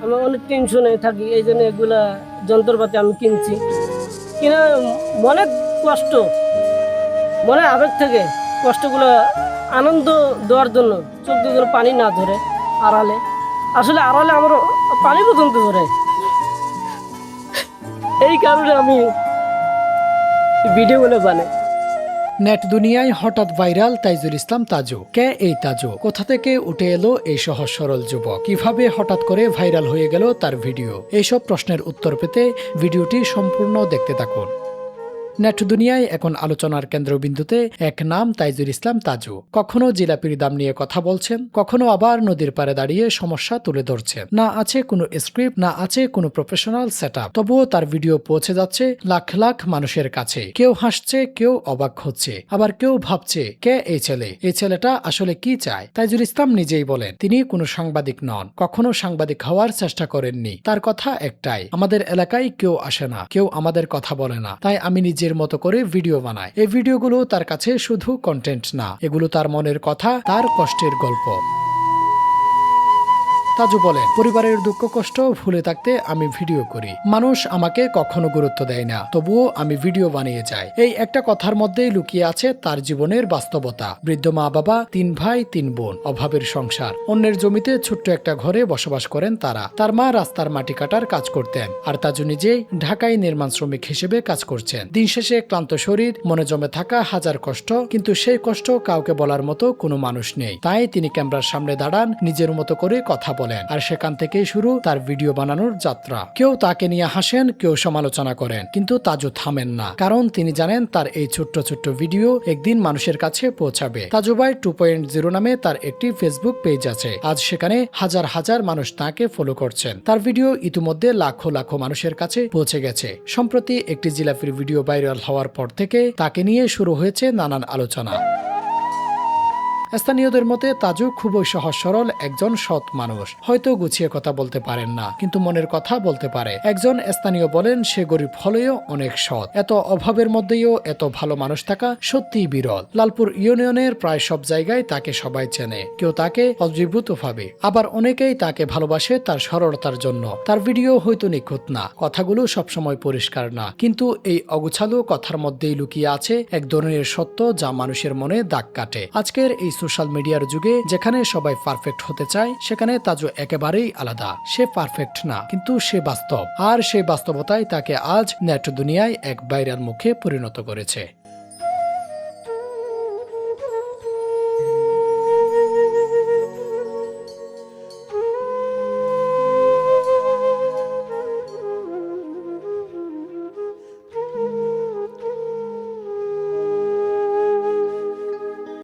আমি অনেক টেনশনে থাকি, এই জন্য এগুলা যন্ত্রপাতি আমি কিনছি। কিনা মনে কষ্ট, মনে আবেগ থেকে কষ্টগুলো আনন্দ দেওয়ার জন্য চোখ দিয়ে যেন পানি না ধরে। আড়ালে আসলে আড়ালে আমার পানি পর্যন্ত ধরে, এই কারণে আমি ভিডিওগুলো বানাই। নেট দুনিয়ায় হঠাৎ ভাইরাল তাইজুল ইসলাম তাজু। কে এই তাজু? কোথা থেকে উঠে এলো এই সহজ সরল যুবক? কিভাবে হঠাৎ করে ভাইরাল হয়ে গেল তার ভিডিও? এইসব প্রশ্নের উত্তর পেতে ভিডিওটি সম্পূর্ণ দেখতে থাকুন। নেট দুনিয়ায় এখন আলোচনার কেন্দ্রবিন্দুতে এক নাম তাইজুল ইসলাম তাজু। কখনো জিলাপির দাম নিয়ে কথা বলছেন, কখনো আবার নদীর পাড়ে দাঁড়িয়ে সমস্যা তুলে ধরছেন। না আছে কোনো স্ক্রিপ্ট, না আছে কোনো প্রফেশনাল সেটআপ, তবুও তার ভিডিও পৌঁছে যাচ্ছে লাখ লাখ মানুষের কাছে। কেউ হাসছে, কেউ অবাক হচ্ছে, আবার কেউ ভাবছে কে এই ছেলে? এই ছেলেটা আসলে কি চায়? তাইজুল ইসলাম নিজেই বলেন তিনি কোনো সাংবাদিক নন, কখনো সাংবাদিক হওয়ার চেষ্টা করেননি। তার কথা একটাই, আমাদের এলাকায় কেউ আসে না, কেউ আমাদের কথা বলে না, তাই আমি নিজের মতো করে ভিডিও বানাই। এই ভিডিওগুলো তার কাছে শুধু কন্টেন্ট না, এগুলো তার মনের কথা, তার কষ্টের গল্প। তাজু বলেন, পরিবারের দুঃখ কষ্ট ভুলে থাকতে আমি ভিডিও করি। মানুষ আমাকে কখনো গুরুত্ব দেয় না, তবুও আমি ভিডিও বানিয়ে যাই। এই একটা কথার মধ্যেই লুকিয়ে আছে তার জীবনের বাস্তবতা। বৃদ্ধ মা বাবা, 3 ভাই 3 বোন, অভাবের সংসার। অন্যের জমিতে ছোট্ট একটা ঘরে বসবাস করেন তারা। তার মা রাস্তার মাটি কাটার কাজ করতেন, আর তাজু নিজেই ঢাকায় নির্মাণ শ্রমিক হিসেবে কাজ করছেন। দিন শেষে ক্লান্ত শরীর, মনে জমে থাকা হাজার কষ্ট, কিন্তু সেই কষ্ট কাউকে বলার মতো কোনো মানুষ নেই। তাই তিনি ক্যামেরার সামনে দাঁড়ান, নিজের মতো করে কথা বলেন, আর সেখান থেকেই শুরু তার ভিডিও বানানোর যাত্রা। কেউ তাকে নিয়ে হাসেন, কেউ সমালোচনা করেন, কিন্তু তাজু থামেন না, কারণ তিনি জানেন তার এই ছোট্ট ছোট্ট ভিডিও একদিন মানুষের কাছে পৌঁছাবে। তাজু ভাই 2.0 নামে তার একটি ফেসবুক পেজ আছে। আজ সেখানে হাজার হাজার মানুষ তাকে ফলো করছেন। তার ভিডিও ইতিমধ্যে লাখো লাখো মানুষের কাছে পৌঁছে গেছে। সম্প্রতি একটি জিলাপির ভিডিও ভাইরাল হওয়ার পর থেকে তাকে নিয়ে শুরু হয়েছে নানান আলোচনা। স্থানীয়দের মতে তাজু খুবই সহজ সরল একজন সৎ মানুষ। হয়তো গুছিয়ে কথা বলতে পারেন না, কিন্তু মনের কথা বলতে পারে। একজন স্থানীয় বলেন সে গরিব হলেও অনেক সৎ। এত অভাবের মধ্যেও এত ভালো মানুষ থাকা সত্যিই বিরল। লালপুর ইউনিয়নের প্রায় সব জায়গায় তাকে সবাই চেনে। কেউ তাকে অদ্ভুত ভাবে, আবার অনেকেই তাকে ভালোবাসে তার সরলতার জন্য। তার ভিডিও হয়তো নিখুঁত না, কথাগুলো সবসময় পরিষ্কার না, কিন্তু এই অগুছালো কথার মধ্যেই লুকিয়ে আছে এক ধরনের সত্য যা মানুষের মনে দাগ কাটে। আজকের এই সোশ্যাল মিডিয়ার যুগে যেখানে সবাই পারফেক্ট হতে চায়, সেখানে তাজু একেবারেই আলাদা। সে পারফেক্ট না, কিন্তু সে বাস্তব, আর সেই বাস্তবতাই তাকে আজ নেট দুনিয়ায় এক ভাইরাল মুখে পরিণত করেছে।